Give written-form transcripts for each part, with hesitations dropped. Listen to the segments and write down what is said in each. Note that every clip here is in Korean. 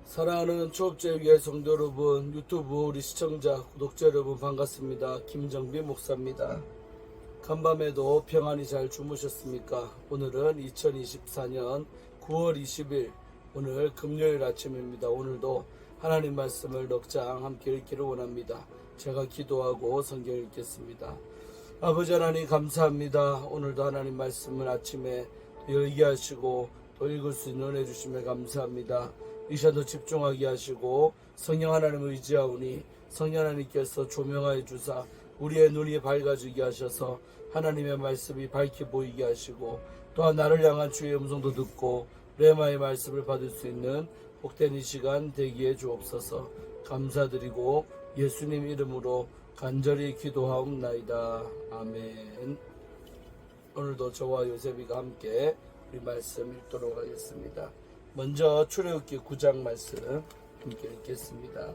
사랑하는 초업제교회 성도 여러분, 유튜브 우리 시청자, 구독자 여러분 반갑습니다. 김정빈 목사입니다. 간밤에도 평안히 잘 주무셨습니까? 오늘은 2024년 9월 20일 오늘 금요일 아침입니다. 오늘도 하나님 말씀을 넉 장 함께 읽기를 원합니다. 제가 기도하고 성경 읽겠습니다. 아버지 하나님 감사합니다. 오늘도 하나님 말씀을 아침에 열게 하시고 또 읽을 수 있는 은혜 주심에 감사합니다. 이 시간도 집중하게 하시고 성령 하나님을 의지하오니 성령 하나님께서 조명하여 주사 우리의 눈이 밝아지게 하셔서 하나님의 말씀이 밝게 보이게 하시고 또한 나를 향한 주의 음성도 듣고 레마의 말씀을 받을 수 있는 복된 이 시간 되기에 주옵소서. 감사드리고 예수님 이름으로 간절히 기도하옵나이다. 아멘. 오늘도 저와 요셉이가 함께 우리 말씀 읽도록 하겠습니다. 먼저 출애굽기 9장 말씀 함께 읽겠습니다.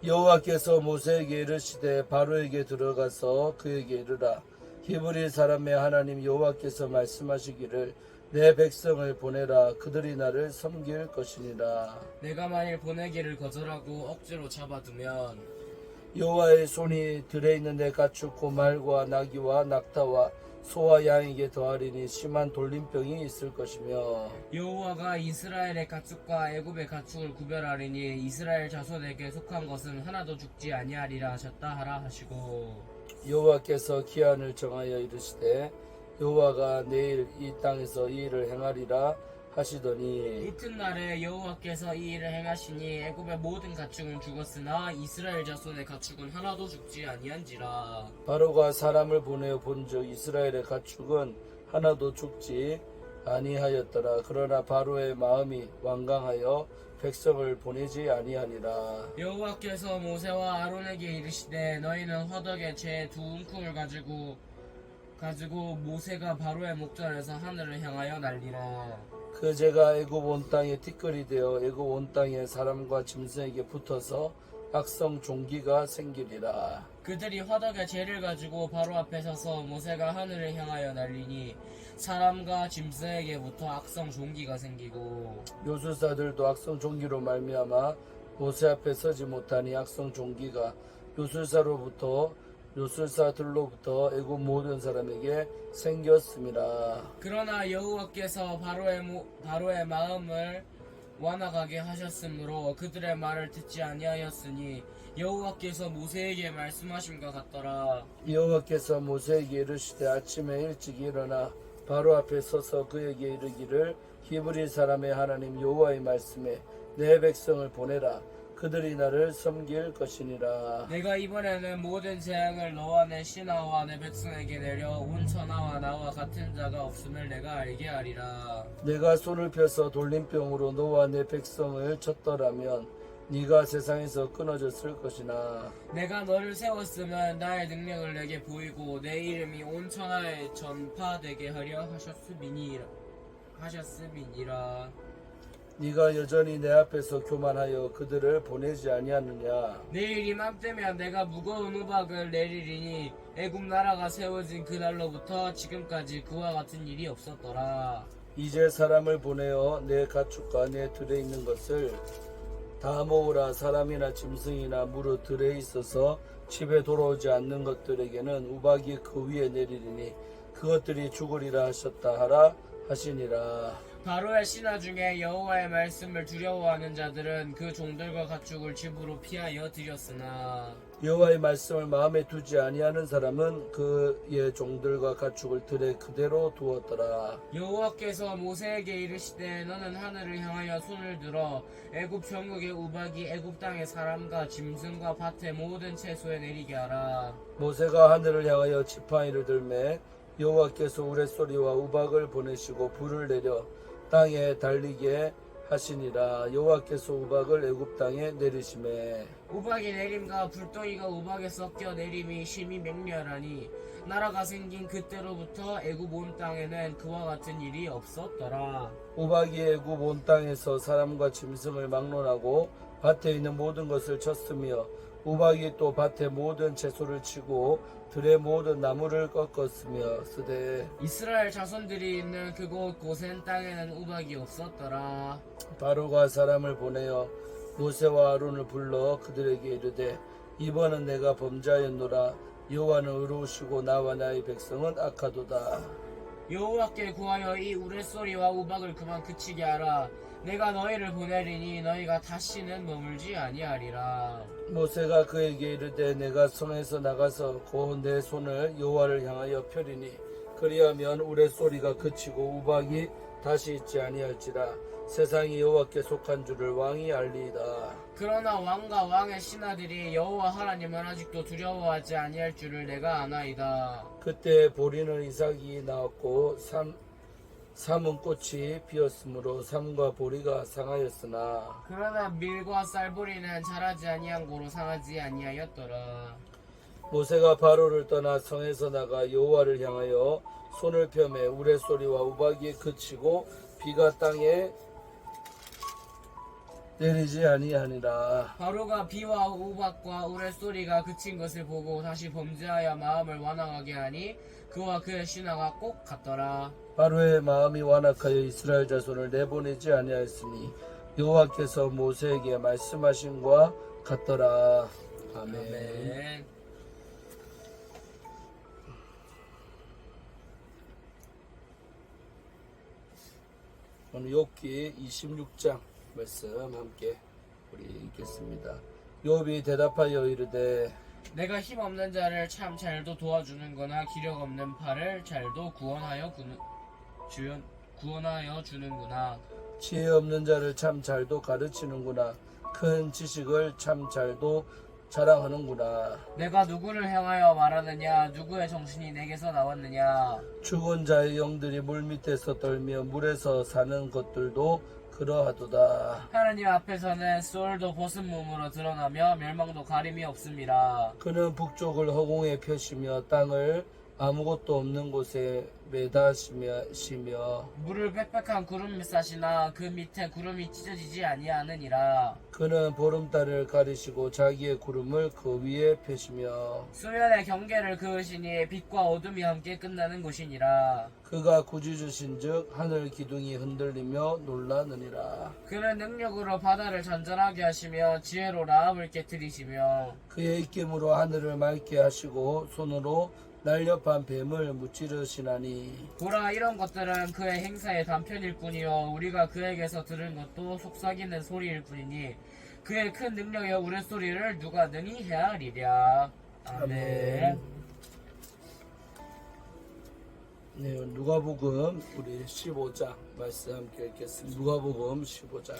여호와께서 모세에게 이르시되 바로에게 들어가서 그에게 이르라. 히브리 사람의 하나님 여호와께서 말씀하시기를 내 백성을 보내라. 그들이 나를 섬길 것이니라. 내가 만일 보내기를 거절하고 억지로 잡아두면 여호와의 손이 들에 있는 내 가축 말과 나귀와 낙타와 소와 양에게 더하리니 심한 돌림병이 있을 것이며 여호와가 이스라엘의 가축과 애굽의 가축을 구별하리니 이스라엘 자손에게 속한 것은 하나도 죽지 아니하리라 하셨다 하라 하시고 여호와께서 기한을 정하여 이르시되 여호와가 내일 이 땅에서 이 일을 행하리라 하시더니 이튿날에 여호와께서 이 일을 행하시니 애굽의 모든 가축은 죽었으나 이스라엘 자손의 가축은 하나도 죽지 아니한지라. 바로가 사람을 보내어 본즉 이스라엘의 가축은 하나도 죽지 아니하였더라. 그러나 바로의 마음이 완강하여 백성을 보내지 아니하니라. 여호와께서 모세와 아론에게 이르시되 너희는 허덕에 제 두 움큼을 가지고 모세가 바로의 목전에서 하늘을 향하여 날리라. 그 제가 애굽 온 땅에 티끌이 되어 애굽 온 땅에 사람과 짐승에게 붙어서 악성 종기가 생기리라. 그들이 화덕에 재를 가지고 바로 앞에 서서 모세가 하늘을 향하여 날리니 사람과 짐승에게부터 악성 종기가 생기고 요술사들도 악성 종기로 말미암아 모세 앞에 서지 못하니 악성 종기가 요술사들로부터 애굽 모든 사람에게 생겼음이라. 그러나 여호와께서 바로의 마음을 완악하게 하셨으므로 그들의 말을 듣지 아니하였으니 여호와께서 모세에게 말씀하심과 같더라. 여호와께서 모세에게 이르시되 아침에 일찍 일어나 바로 앞에 서서 그에게 이르기를 히브리 사람의 하나님 여호와의 말씀에 내 백성을 보내라. 그들이 나를 섬길 것이니라. 내가 이번에는 모든 재앙을 너와 내 신하와 내 백성에게 내려 온 천하와 나와 같은 자가 없음을 내가 알게 하리라. 내가 손을 펴서 돌림병으로 너와 내 백성을 쳤더라면 네가 세상에서 끊어졌을 것이나 내가 너를 세웠으면 나의 능력을 내게 보이고 내 이름이 온 천하에 전파되게 하려 하셨음이니라. 네가 여전히 내 앞에서 교만하여 그들을 보내지 아니하느냐. 내일 이맘때면 내가 무거운 우박을 내리리니 애굽 나라가 세워진 그날로부터 지금까지 그와 같은 일이 없었더라. 이제 사람을 보내어 내 가축과 내 들에 있는 것을 다 모으라. 사람이나 짐승이나 무릇 들에 있어서 집에 돌아오지 않는 것들에게는 우박이 그 위에 내리리니 그것들이 죽으리라 하셨다 하라 하시니라. 바로의 신하 중에 여호와의 말씀을 두려워하는 자들은 그 종들과 가축을 집으로 피하여 들였으나 여호와의 말씀을 마음에 두지 아니하는 사람은 그의 종들과 가축을 들에 그대로 두었더라. 여호와께서 모세에게 이르시되 너는 하늘을 향하여 손을 들어 애굽 전국의 우박이 애굽 땅의 사람과 짐승과 밭의 모든 채소에 내리게 하라. 모세가 하늘을 향하여 지팡이를 들매 여호와께서 우레소리와 우박을 보내시고 불을 내려 땅에 달리게 하시니라. 여호와께서 우박을 애굽 땅에 내리시매 우박이 내림과 불덩이가 우박에 섞여 내림이 심히 맹렬하니 나라가 생긴 그때로부터 애굽 온 땅에는 그와 같은 일이 없었더라. 우박이 애굽 온 땅에서 사람과 짐승을 막론하고 밭에 있는 모든 것을 쳤으며 우박이 또 밭의 모든 채소를 치고 들의 모든 나무를 꺾었으며 쓰되 이스라엘 자손들이 있는 그곳 고센 땅에는 우박이 없었더라. 바로가 사람을 보내어 모세와 아론을 불러 그들에게 이르되 이번은 내가 범죄하였노라. 여호와는 의로우시고 나와 나의 백성은 악하도다. 여호와께 구하여 이 우레소리와 우박을 그만 그치게 하라. 내가 너희를 보내리니 너희가 다시는 머물지 아니하리라. 모세가 그에게 이르되 내가 성에서 나가서 곧 내 손을 여호와를 향하여 펴리니 그리하면 우레소리가 그치고 우박이 다시 있지 아니할지라. 세상이 여호와께 속한 줄을 왕이 알리이다. 그러나 왕과 왕의 신하들이 여호와 하나님을 아직도 두려워하지 아니할 줄을 내가 아나이다. 그때 보리는 이삭이 나왔고 삼은 꽃이 피었으므로 삼과 보리가 상하였으나 그러나 밀과 쌀보리는 자라지 아니한 고로 상하지 아니하였더라. 모세가 바로를 떠나 성에서 나가 여호와를 향하여 손을 펴매 우레소리와 우박이 그치고 비가 땅에 내리지 아니하니라. 바로가 비와 우박과 우레소리가 그친 것을 보고 다시 범죄하여 마음을 완악하게 하니 그와 그의 신하가 꼭 같더라. 바로의 마음이 완악하여 이스라엘 자손을 내보내지 아니하였으니 여호와께서 모세에게 말씀하신과 같더라. 아멘. 아멘. 오늘 욥기 26장 말씀 함께 우리 읽겠습니다. 욥이 대답하여 이르되 내가 힘없는 자를 참 잘도 도와주는구나. 기력 없는 팔을 잘도 구원하여 주는구나. 지혜 없는 자를 참 잘도 가르치는구나. 큰 지식을 참 잘도 자랑하는구나. 내가 누구를 향하여 말하느냐? 누구의 정신이 내게서 나왔느냐? 죽은 자의 영들이 물 밑에서 떨며 물에서 사는 것들도 그러하도다. 하나님 앞에서는 소울도 벗은 몸으로 드러나며 멸망도 가림이 없습니다. 그는 북쪽을 허공에 펴시며 땅을 아무것도 없는 곳에 매다시며 물을 빽빽한 구름 밑사시나 그 밑에 구름이 찢어지지 아니하느니라. 그는 보름달을 가리시고 자기의 구름을 그 위에 펴시며 수면의 경계를 그으시니 빛과 어둠이 함께 끝나는 곳이니라. 그가 구주주신즉 하늘 기둥이 흔들리며 놀라느니라. 그는 능력으로 바다를 잔잔하게 하시며 지혜로 라합을 깨뜨리시며 그의 입김으로 하늘을 맑게 하시고 손으로 날렵한 뱀을 무찌르시나니 보라, 이런 것들은 그의 행사의 단편일 뿐이요 우리가 그에게서 들은 것도 속삭이는 소리일 뿐이니 그의 큰 능력의 우레소리를 누가 능히 헤아리랴. 아멘. 네, 누가복음 우리 15장 말씀 함께 읽겠습니다. 누가복음 15장.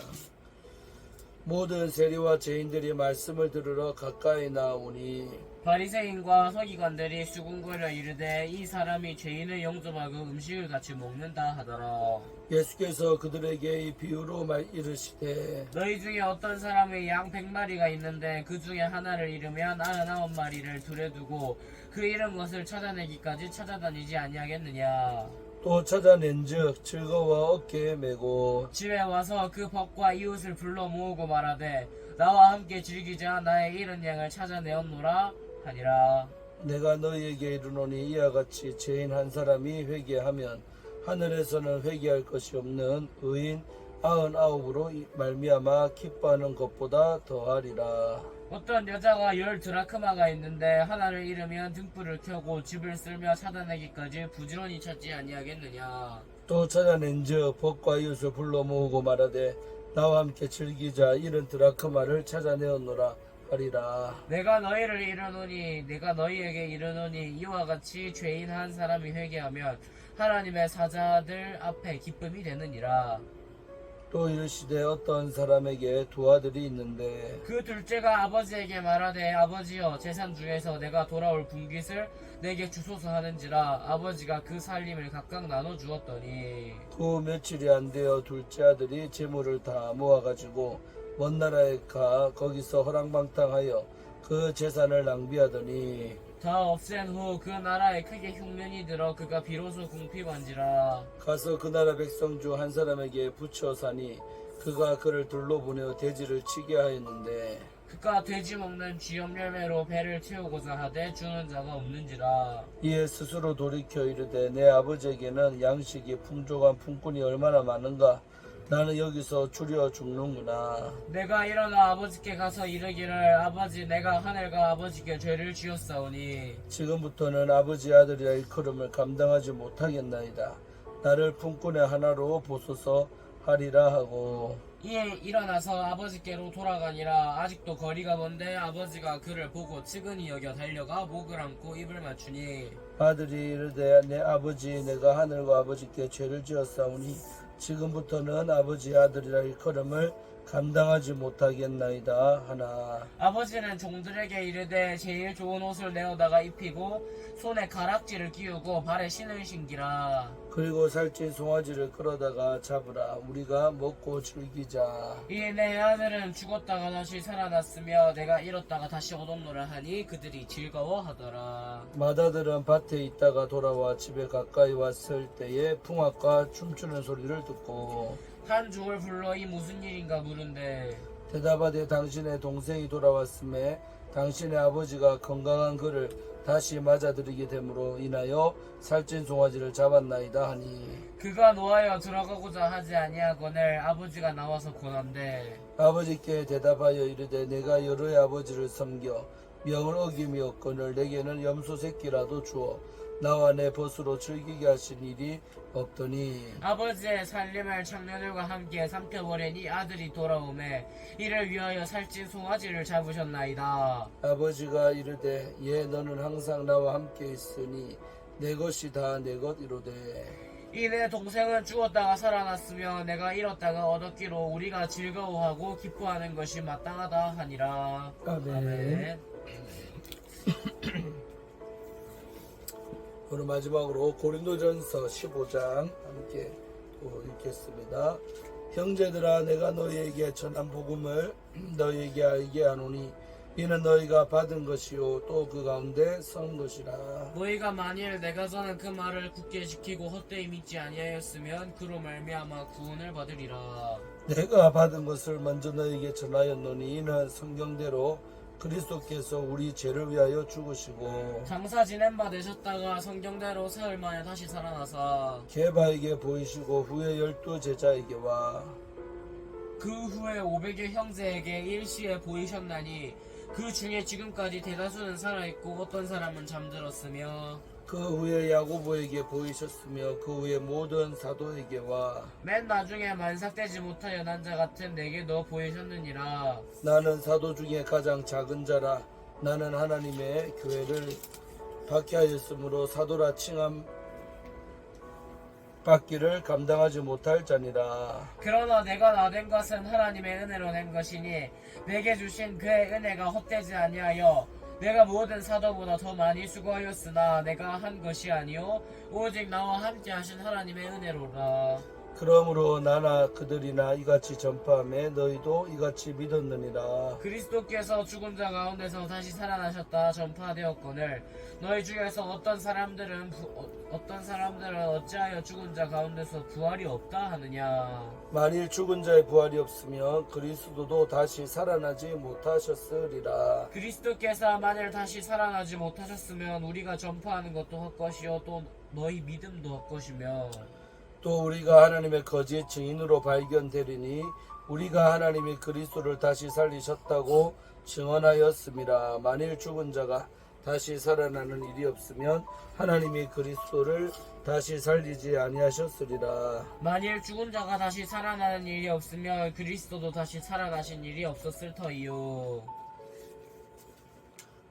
모든 세리와 죄인들이 말씀을 들으러 가까이 나오니 바리새인과 서기관들이 수군거려 이르되 이 사람이 죄인을 영접하고 음식을 같이 먹는다 하더라. 예수께서 그들에게 이 비유로 이르시되 너희 중에 어떤 사람이 양 100마리가 있는데 그 중에 하나를 잃으면 99마리를 둘에 두고 그 잃은 것을 찾아내기까지 찾아다니지 아니하겠느냐. 또 찾아낸즉 즐거워 어깨에 메고 집에 와서 그 벗과 이웃을 불러 모으고 말하되 나와 함께 즐기자. 나의 잃은 양을 찾아내었노라 하니라. 내가 너희에게 이르노니 이와 같이 죄인 한 사람이 회개하면 하늘에서는 회개할 것이 없는 의인 99으로 말미암아 기뻐하는 것보다 더하리라. 어떤 여자가 10드라크마가 있는데 하나를 잃으면 등불을 켜고 집을 쓸며 찾아내기까지 부지런히 찾지 아니하겠느냐. 또 찾아낸즉 벗과 이웃을 불러 모으고 말하되 나와 함께 즐기자. 이런 드라크마를 찾아내었노라 하리라. 내가 너희에게 이르노니 이와 같이 죄인 한 사람이 회개하면 하나님의 사자들 앞에 기쁨이 되느니라. 또 이르시되 어떤 사람에게 두 아들이 있는데 그 둘째가 아버지에게 말하되 아버지여, 재산 중에서 내가 돌아올 분깃을 내게 주소서 하는지라. 아버지가 그 살림을 각각 나눠 주었더니 그 며칠이 안 되어 둘째 아들이 재물을 다 모아가지고 먼 나라에 가 거기서 허랑방탕하여 그 재산을 낭비하더니 다 없앤 후 그 나라에 크게 흉년이 들어 그가 비로소 궁핍한지라. 가서 그 나라 백성 중 한 사람에게 붙여 사니 그가 그를 둘러보내어 돼지를 치게 하였는데 그가 돼지 먹는 쥐염 열매로 배를 채우고자 하되 주는 자가 없는지라. 이에 스스로 돌이켜 이르되 내 아버지에게는 양식이 풍족한 품꾼이 얼마나 많은가 나는 여기서 줄여 죽는구나. 내가 일어나 아버지께 가서 이르기를 아버지 내가 하늘과 아버지께 죄를 지었사오니 지금부터는 아버지 아들이라 일컬음을 감당하지 못하겠나이다. 나를 품꾼의 하나로 보소서 하리라 하고 이에 일어나서 아버지께로 돌아가니라. 아직도 거리가 먼데 아버지가 그를 보고 측은히 여겨 달려가 목을 안고 입을 맞추니 아들이 이르되 내 아버지 내가 하늘과 아버지께 죄를 지었사오니 지금부터는 아버지 아들이라 일컬음을 감당하지 못하겠나이다 하나. 아버지는 종들에게 이르되 제일 좋은 옷을 내어다가 입히고 손에 가락지를 끼우고 발에 신을 신기라. 그리고 살찐 송아지를 끌어다가 잡으라. 우리가 먹고 즐기자. 이에 내 아들은 죽었다가 다시 살아났으며 내가 잃었다가 다시 얻었노라 하니 그들이 즐거워하더라. 맏아들은 밭에 있다가 돌아와 집에 가까이 왔을 때에 풍악과 춤추는 소리를 듣고 한 종을 불러 이 무슨 일인가 물은데 대답하되 당신의 동생이 돌아왔음에 당신의 아버지가 건강한 그를 다시 맞아들이게 됨으로 인하여 살찐 송아지를 잡았나이다 하니 그가 노하여 들어가고자 하지 아니하거늘 아버지가 나와서 권한대. 아버지께 대답하여 이르되 내가 여러의 아버지를 섬겨 명을 어김이 없거늘 내게는 염소 새끼라도 주어 나와 내 벗으로 즐기게 하신 일이 없더니 아버지의 살림을 청년들과 함께 삼켜버리니 아들이 돌아오매 이를 위하여 살찐 송아지를 잡으셨나이다. 아버지가 이르되 예 너는 항상 나와 함께 있으니 내 것이 다 내 것 이로되 이 내 동생은 죽었다가 살아났으며 내가 잃었다가 얻었기로 우리가 즐거워하고 기뻐하는 것이 마땅하다 하니라. 아멘. 오늘 마지막으로 고린도전서 15장 함께 또 읽겠습니다. 형제들아 내가 너희에게 전한 복음을 너희에게 알게 하노니 이는 너희가 받은 것이요 또 그 가운데 선 것이라. 너희가 만일 내가 전한 그 말을 굳게 지키고 헛되이 믿지 아니하였으면 그로 말미암아 구원을 받으리라. 내가 받은 것을 먼저 너희에게 전하였노니 이는 성경대로 그리스도께서 우리 죄를 위하여 죽으시고 장사 지낸 바 되셨다가 성경대로 사흘 만에 다시 살아나사 게바에게 보이시고 후에 12 제자에게와 그 후에 500여 형제에게 일시에 보이셨나니 그 중에 지금까지 대다수는 살아있고 어떤 사람은 잠들었으며 그 후에 야고보에게 보이셨으며 그 후에 모든 사도에게와 맨 나중에 만삭되지 못하여 난 자 같은 내게도 보이셨느니라. 나는 사도 중에 가장 작은 자라. 나는 하나님의 교회를 박해하였으므로 사도라 칭함 받기를 감당하지 못할 자니라. 그러나 내가 나된 것은 하나님의 은혜로 낸 것이니 내게 주신 그의 은혜가 헛되지 아니하여 내가 모든 사도보다 더 많이 수고하였으나 내가 한 것이 아니요 오직 나와 함께 하신 하나님의 은혜로라. 그러므로 나나 그들이나 이같이 전파하며 너희도 이같이 믿었느니라. 그리스도께서 죽은 자 가운데서 다시 살아나셨다 전파되었거늘 너희 중에서 어떤 사람들은 어찌하여 죽은 자 가운데서 부활이 없다 하느냐. 만일 죽은 자의 부활이 없으면 그리스도도 다시 살아나지 못하셨으리라. 그리스도께서 만일 다시 살아나지 못하셨으면 우리가 전파하는 것도 헛것이요 또 너희 믿음도 헛것이며 또 우리가 하나님의 거짓 증인으로 발견되리니 우리가 하나님이 그리스도를 다시 살리셨다고 증언하였음이라. 만일 죽은 자가 다시 살아나는 일이 없으면 하나님이 그리스도를 다시 살리지 아니하셨으리라. 만일 죽은 자가 다시 살아나는 일이 없으면 그리스도도 다시 살아나신 일이 없었을 터이요.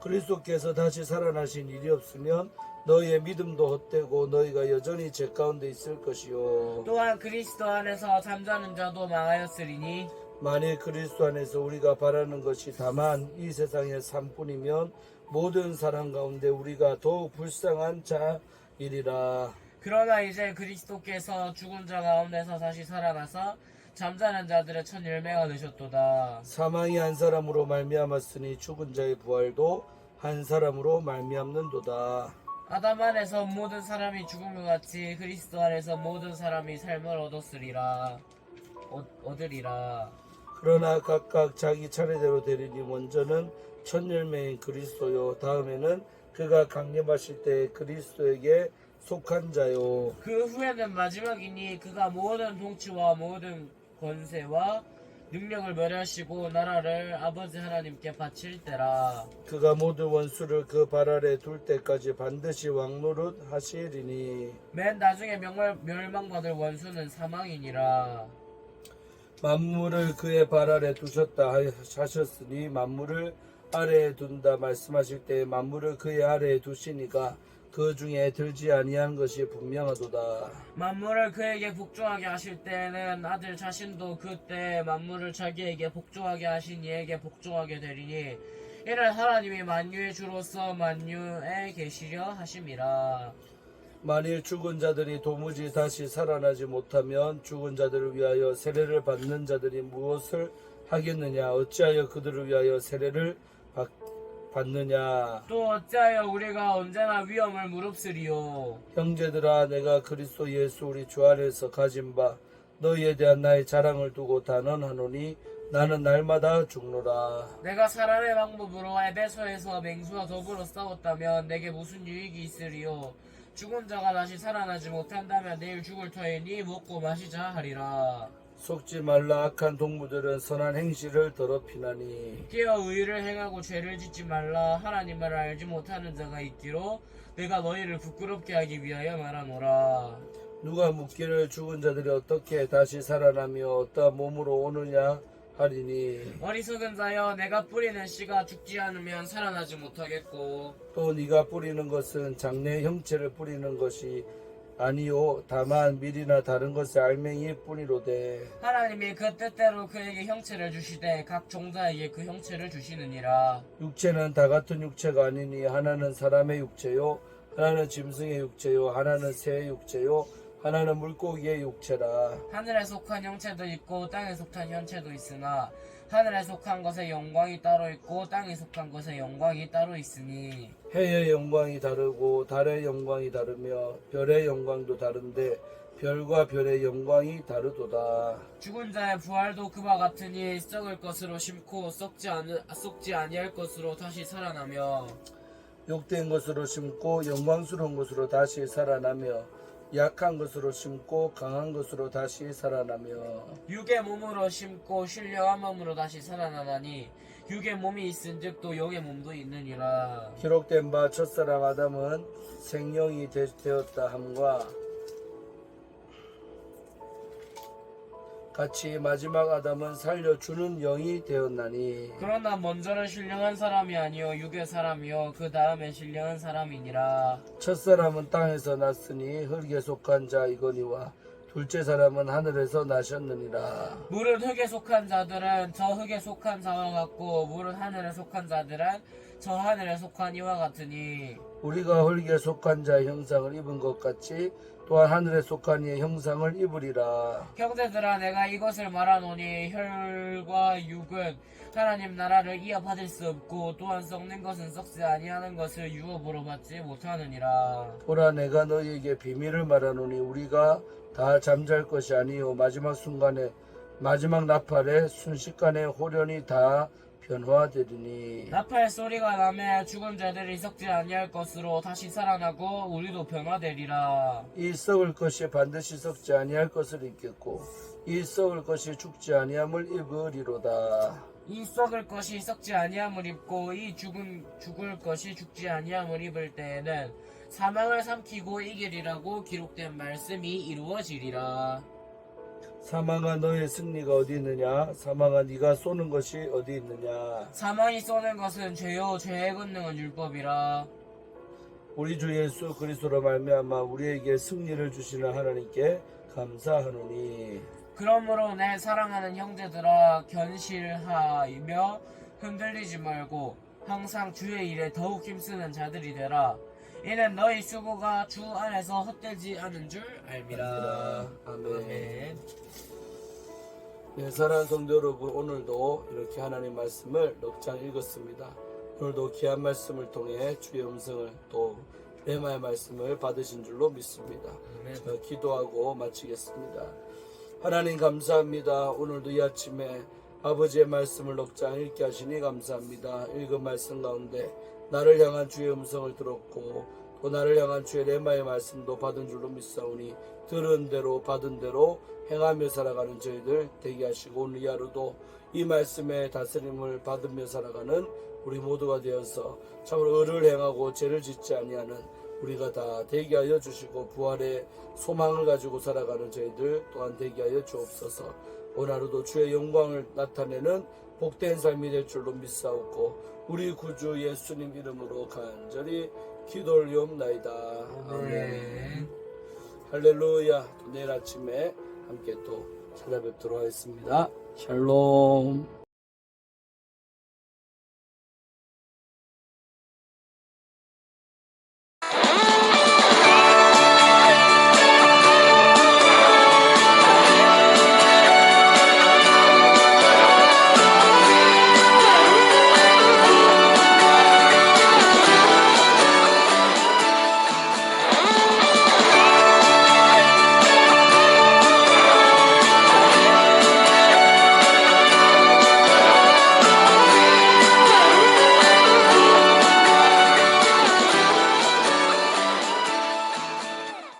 그리스도께서 다시 살아나신 일이 없으면 너희의 믿음도 헛되고 너희가 여전히 죄 가운데 있을 것이요. 또한 그리스도 안에서 잠자는 자도 망하였으리니 만일 그리스도 안에서 우리가 바라는 것이 다만 이 세상의 삶뿐이면 모든 사람 가운데 우리가 더욱 불쌍한 자이리라. 그러나 이제 그리스도께서 죽은 자 가운데서 다시 살아나서 잠자는 자들의 첫 열매가 되셨도다. 사망이 한 사람으로 말미암았으니 죽은 자의 부활도 한 사람으로 말미암는도다. 아담 안에서 모든 사람이 죽은 것 같이 그리스도 안에서 모든 사람이 삶을 얻으리라. 그러나 각각 자기 차례대로 되리니 먼저는 첫 열매인 그리스도요, 다음에는 그가 강림하실 때 그리스도에게 속한 자요, 그 후에는 마지막이니 그가 모든 통치와 모든 권세와 능력을 멸하시고 나라를 아버지 하나님께 바칠 때라. 그가 모든 원수를 그 발 아래 둘 때까지 반드시 왕노릇 하시리니 맨 나중에 멸망받을 원수는 사망이니라. 만물을 그의 발 아래 두셨다 하셨으니 만물을 아래에 둔다 말씀하실 때 만물을 그의 아래에 두시니까 그 중에 들지 아니한 것이 분명하도다. 만물을 그에게 복종하게 하실 때에는 아들 자신도 그때 만물을 자기에게 복종하게 하신 이에게 복종하게 되리니 이는 하나님이 만유의 주로서 만유에 계시려 하심이라. 만일 죽은 자들이 도무지 다시 살아나지 못하면 죽은 자들을 위하여 세례를 받는 자들이 무엇을 하겠느냐? 어찌하여 그들을 위하여 세례를 받느냐? 또 어찌하여 우리가 언제나 위험을 무릅쓰리요. 형제들아, 내가 그리스도 예수 우리 주 안에서 가진 바 너희에 대한 나의 자랑을 두고 단언하노니 나는 날마다 죽노라. 내가 살아내 방법으로 에베소에서 맹수와 더불어 싸웠다면 내게 무슨 유익이 있으리요. 죽은 자가 다시 살아나지 못한다면 내일 죽을 터이니 먹고 마시자 하리라. 속지 말라. 악한 동무들은 선한 행실을 더럽히나니 깨어 의를 행하고 죄를 짓지 말라. 하나님을 알지 못하는 자가 있기로 내가 너희를 부끄럽게 하기 위하여 말하노라. 누가 묻기를 죽은 자들이 어떻게 다시 살아나며 어떠한 몸으로 오느냐 하리니 어리석은 자여, 내가 뿌리는 씨가 죽지 않으면 살아나지 못하겠고 또 네가 뿌리는 것은 장래 형체를 뿌리는 것이 아니요 다만 밀이나 다른 것의 알맹이 뿐이로되 하나님이 그 뜻대로 그에게 형체를 주시되 각 종자에게 그 형체를 주시느니라. 육체는 다 같은 육체가 아니니 하나는 사람의 육체요 하나는 짐승의 육체요 하나는 새의 육체요 하나는 물고기의 육체라. 하늘에 속한 형체도 있고 땅에 속한 형체도 있으나 하늘에 속한 것의 영광이 따로 있고 땅에 속한 것의 영광이 따로 있으니 해의 영광이 다르고 달의 영광이 다르며 별의 영광도 다른데 별과 별의 영광이 다르도다. 죽은 자의 부활도 그와 같으니 썩을 것으로 심고 썩지 아니할 것으로 다시 살아나며 욕된 것으로 심고 영광스러운 것으로 다시 살아나며 약한 것으로 심고 강한 것으로 다시 살아나며 육의 몸으로 심고 신령한 몸으로 다시 살아나나니 육의 몸이 있은즉 또 영의 몸도 있느니라. 기록된 바 첫사람 아담은 생명이 되었다 함과 같이 마지막 아담은 살려주는 영이 되었나니 그러나 먼저는 신령한 사람이 아니요 육의 사람이요 그 다음에 신령한 사람이니라. 첫사람은 땅에서 났으니 흙에 속한 자 이거니와 둘째 사람은 하늘에서 나셨느니라. 물은 흙에 속한 자들은 저 흙에 속한 자와 같고 물은 하늘에 속한 자들은 저 하늘에 속한 이와 같으니 우리가 흙에 속한 자의 형상을 입은 것 같이 또한 하늘에 속한 이의 형상을 입으리라. 형제들아, 내가 이것을 말하노니 혈과 육은 하나님 나라를 이어받을 수 없고 또한 썩는 것은 썩지 아니하는 것을 유업으로 받지 못하느니라. 보라, 내가 너희에게 비밀을 말하노니 우리가 다 잠잘 것이 아니요 마지막 나팔에 순식간에 호련히 다 변화되리니 나팔 소리가 나매 죽은 자들이 썩지 아니할 것으로 다시 살아나고 우리도 변화되리라. 이 썩을 것이 반드시 썩지 아니할 것을 입겠고 이 썩을 것이 죽지 아니함을 입으리로다. 이 썩을 것이 썩지 아니함을 입고 이 죽을 것이 죽지 아니함을 입을 때에는 사망을 삼키고 이기리라고 기록된 말씀이 이루어지리라. 사망아, 너의 승리가 어디 있느냐? 사망아, 네가 쏘는 것이 어디 있느냐? 사망이 쏘는 것은 죄요 죄의 권능은 율법이라. 우리 주 예수 그리스도로 말미암아 우리에게 승리를 주시는 하나님께 감사하노니 그러므로 내 사랑하는 형제들아, 견실하며 흔들리지 말고 항상 주의 일에 더욱 힘쓰는 자들이 되라. 이는 너희 수고가 주 안에서 헛되지 않은 줄 알미라. 아멘. 네, 사랑하는 성도 여러분, 오늘도 이렇게 하나님 말씀을 넉장 읽었습니다. 오늘도 귀한 말씀을 통해 주의 음성을 또 레마의 말씀을 받으신 줄로 믿습니다. 아멘. 기도하고 마치겠습니다. 하나님 감사합니다. 오늘도 이 아침에 아버지의 말씀을 넉장 읽게 하시니 감사합니다. 읽은 말씀 가운데 나를 향한 주의 음성을 들었고 또 나를 향한 주의 레마의 말씀도 받은 줄로 믿사오니 들은 대로 받은 대로 행하며 살아가는 저희들 되게 하시고 오늘 이 하루도 이 말씀의 다스림을 받으며 살아가는 우리 모두가 되어서 참으로 의를 행하고 죄를 짓지 아니하는 우리가 다 되게 하여 주시고 부활의 소망을 가지고 살아가는 저희들 또한 되게 하여 주옵소서. 오늘 하루도 주의 영광을 나타내는 복된 삶이 될 줄로 믿사옵고 우리 구주 예수님 이름으로 간절히 기도 올리옵나이다. 아멘. 할렐루야. 또 내일 아침에 함께 또 찾아뵙도록 하겠습니다. 샬롬.